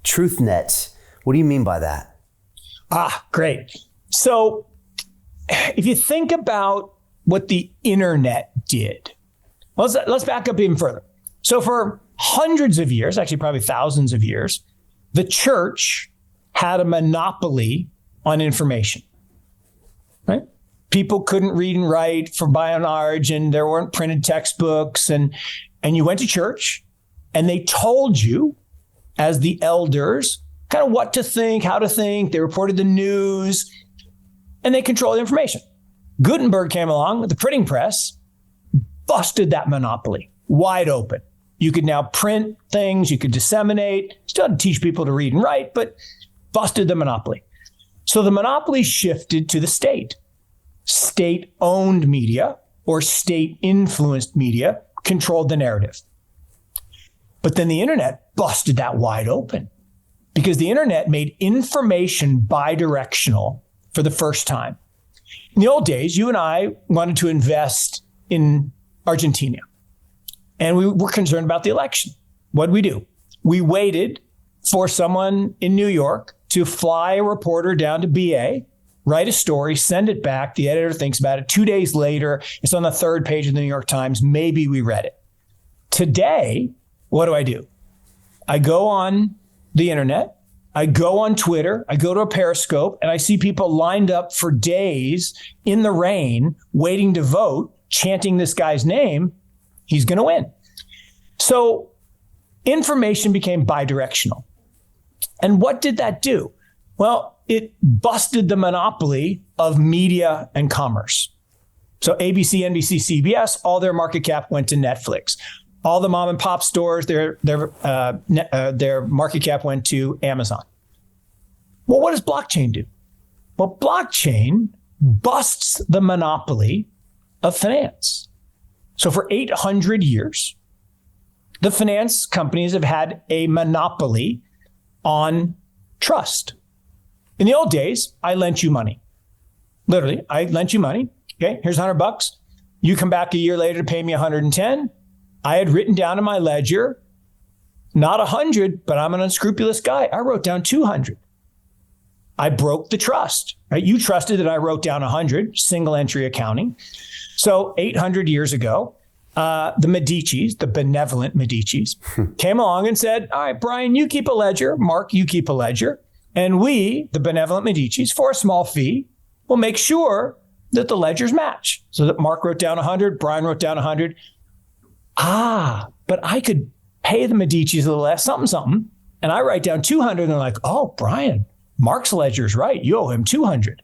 TruthNet. What do you mean by that? Great. So if you think about what the internet did, let's back up even further. So for hundreds of years, actually probably thousands of years, the church had a monopoly on information, right? People couldn't read and write by and large, and there weren't printed textbooks. And you went to church and they told you as the elders kind of what to think, how to think. They reported the news and they controlled the information. Gutenberg came along with the printing press, busted that monopoly wide open. You could now print things, you could disseminate, still had to teach people to read and write, but busted the monopoly. So the monopoly shifted to the state. State-owned media or state-influenced media controlled the narrative. But then the internet busted that wide open because the internet made information bidirectional for the first time. In the old days, you and I wanted to invest in Argentina. And we were concerned about the election. What did we do? We waited for someone in New York to fly a reporter down to BA, write a story, send it back. The editor thinks about it. 2 days later, it's on the third page of the New York Times. Maybe we read it. Today, what do? I go on the internet. I go on Twitter. I go to a Periscope, and I see people lined up for days in the rain, waiting to vote, chanting this guy's name. He's going to win. So information became bidirectional. And what did that do? Well, it busted the monopoly of media and commerce. So ABC, NBC, CBS, all their market cap went to Netflix. All the mom and pop stores, their market cap went to Amazon. Well, what does blockchain do? Well, blockchain busts the monopoly of finance. So for 800 years, the finance companies have had a monopoly on trust. In the old days, I lent you money. Literally, I lent you money. Okay, here's $100. You come back a year later to pay me 110. I had written down in my ledger, not 100, but I'm an unscrupulous guy. I wrote down 200. I broke the trust, right? You trusted that I wrote down 100, single entry accounting. So 800 years ago, the Medicis, the benevolent Medicis, came along and said, all right, Brian, you keep a ledger. Mark, you keep a ledger. And we, the benevolent Medicis, for a small fee, will make sure that the ledgers match. So that Mark wrote down 100, Brian wrote down 100. But I could pay the Medicis a little less, something. And I write down 200 and they're like, oh, Brian, Mark's ledger is right. You owe him 200.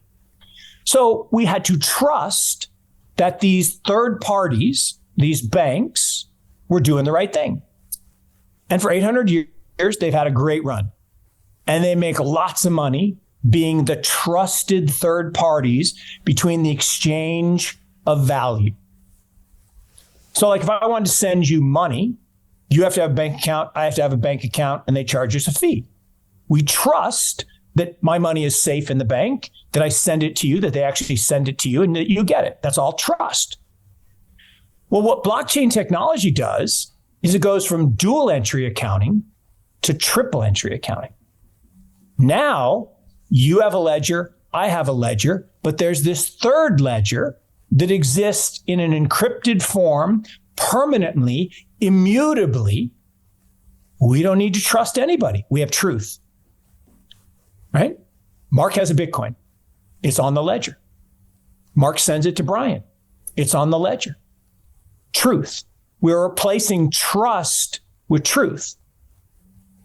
So we had to trust that these third parties, these banks, were doing the right thing. And for 800 years, they've had a great run. And they make lots of money being the trusted third parties between the exchange of value. So like if I wanted to send you money, you have to have a bank account, I have to have a bank account, and they charge us a fee. We trust that my money is safe in the bank, that I send it to you, that they actually send it to you, and that you get it. That's all trust. Well, what blockchain technology does is it goes from dual entry accounting to triple entry accounting. Now, you have a ledger, I have a ledger, but there's this third ledger that exists in an encrypted form, permanently, immutably. We don't need to trust anybody. We have truth, right? Mark has a Bitcoin. It's on the ledger. Mark sends it to Brian. It's on the ledger. Truth. We're replacing trust with truth.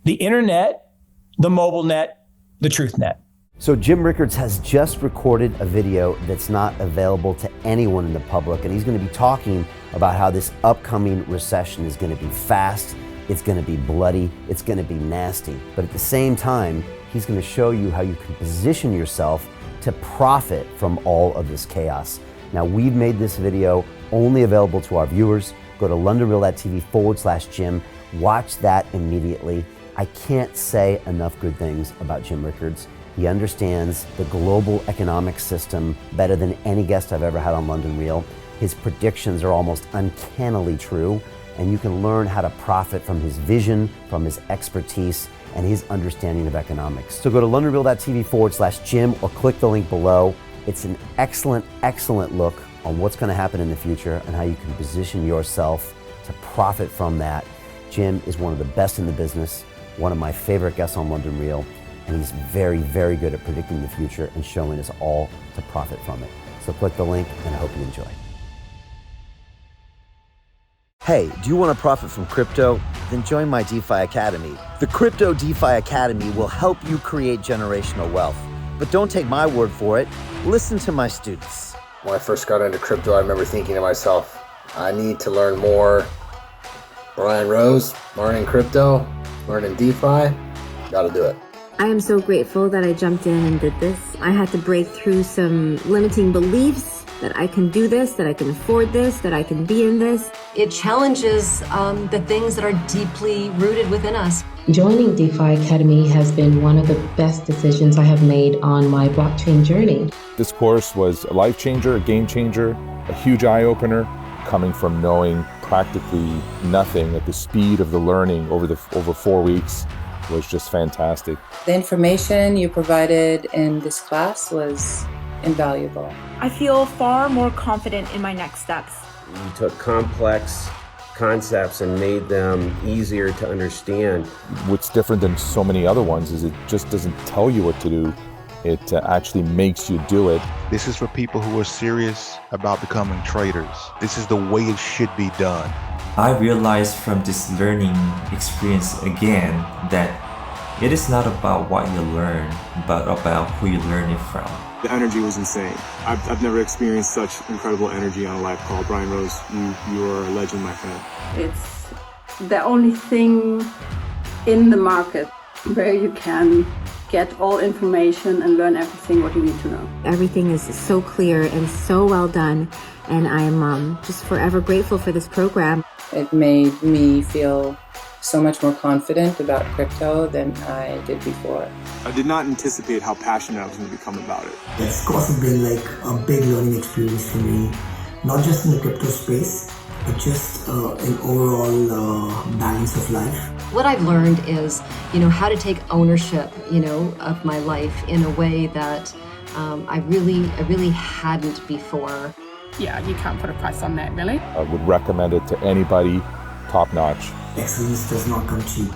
The internet, the mobile net, the truth net. So Jim Rickards has just recorded a video that's not available to anyone in the public, and he's going to be talking about how this upcoming recession is going to be fast, it's going to be bloody, it's going to be nasty. But at the same time, he's going to show you how you can position yourself to profit from all of this chaos. Now, we've made this video only available to our viewers. Go to londonreal.tv/Jim. Watch that immediately. I can't say enough good things about Jim Rickards. He understands the global economic system better than any guest I've ever had on London Real. His predictions are almost uncannily true, and you can learn how to profit from his vision, from his expertise, and his understanding of economics. So go to londonreal.tv/Jim or click the link below. It's an excellent, excellent look on what's going to happen in the future and how you can position yourself to profit from that. Jim is one of the best in the business, one of my favorite guests on London Real, and he's very, very good at predicting the future and showing us all to profit from it. So click the link, and I hope you enjoy. Hey, do you want to profit from crypto? Then join my DeFi Academy. The Crypto DeFi Academy will help you create generational wealth. But don't take my word for it. Listen to my students. When I first got into crypto, I remember thinking to myself, I need to learn more. Brian Rose, learning crypto, learning DeFi, gotta do it. I am so grateful that I jumped in and did this. I had to break through some limiting beliefs that I can do this, that I can afford this, that I can be in this. It challenges the things that are deeply rooted within us. Joining DeFi Academy has been one of the best decisions I have made on my blockchain journey. This course was a life changer, a game changer, a huge eye-opener, coming from knowing practically nothing at the speed of the learning over 4 weeks was just fantastic. The information you provided in this class was invaluable. I feel far more confident in my next steps. You took complex concepts and made them easier to understand. What's different than so many other ones is it just doesn't tell you what to do. It actually makes you do it. This is for people who are serious about becoming traders. This is the way it should be done. I realized from this learning experience again that it is not about what you learn, but about who you learn it from. The energy was insane. I've never experienced such incredible energy on a live call. Brian Rose, you are a legend, my friend. It's the only thing in the market where you can get all information and learn everything what you need to know. Everything is so clear and so well done, and I am just forever grateful for this program. It made me feel so much more confident about crypto than I did before. I did not anticipate how passionate I was going to become about it. It's also been like a big learning experience for me, not just in the crypto space, but just an overall balance of life. What I've learned is, how to take ownership, of my life in a way that I really hadn't before. Yeah, you can't put a price on that, really. I would recommend it to anybody, top notch. Excellence does not come cheap.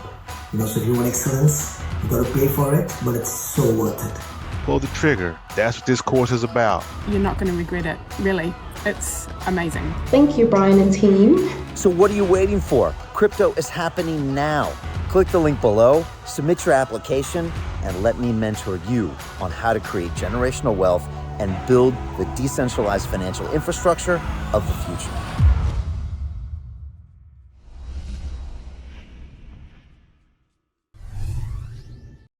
So if you want excellence, you got to pay for it, but it's so worth it. Pull the trigger. That's what this course is about. You're not going to regret it, really. It's amazing. Thank you, Brian and team. So what are you waiting for? Crypto is happening now. Click the link below, submit your application, and let me mentor you on how to create generational wealth and build the decentralized financial infrastructure of the future.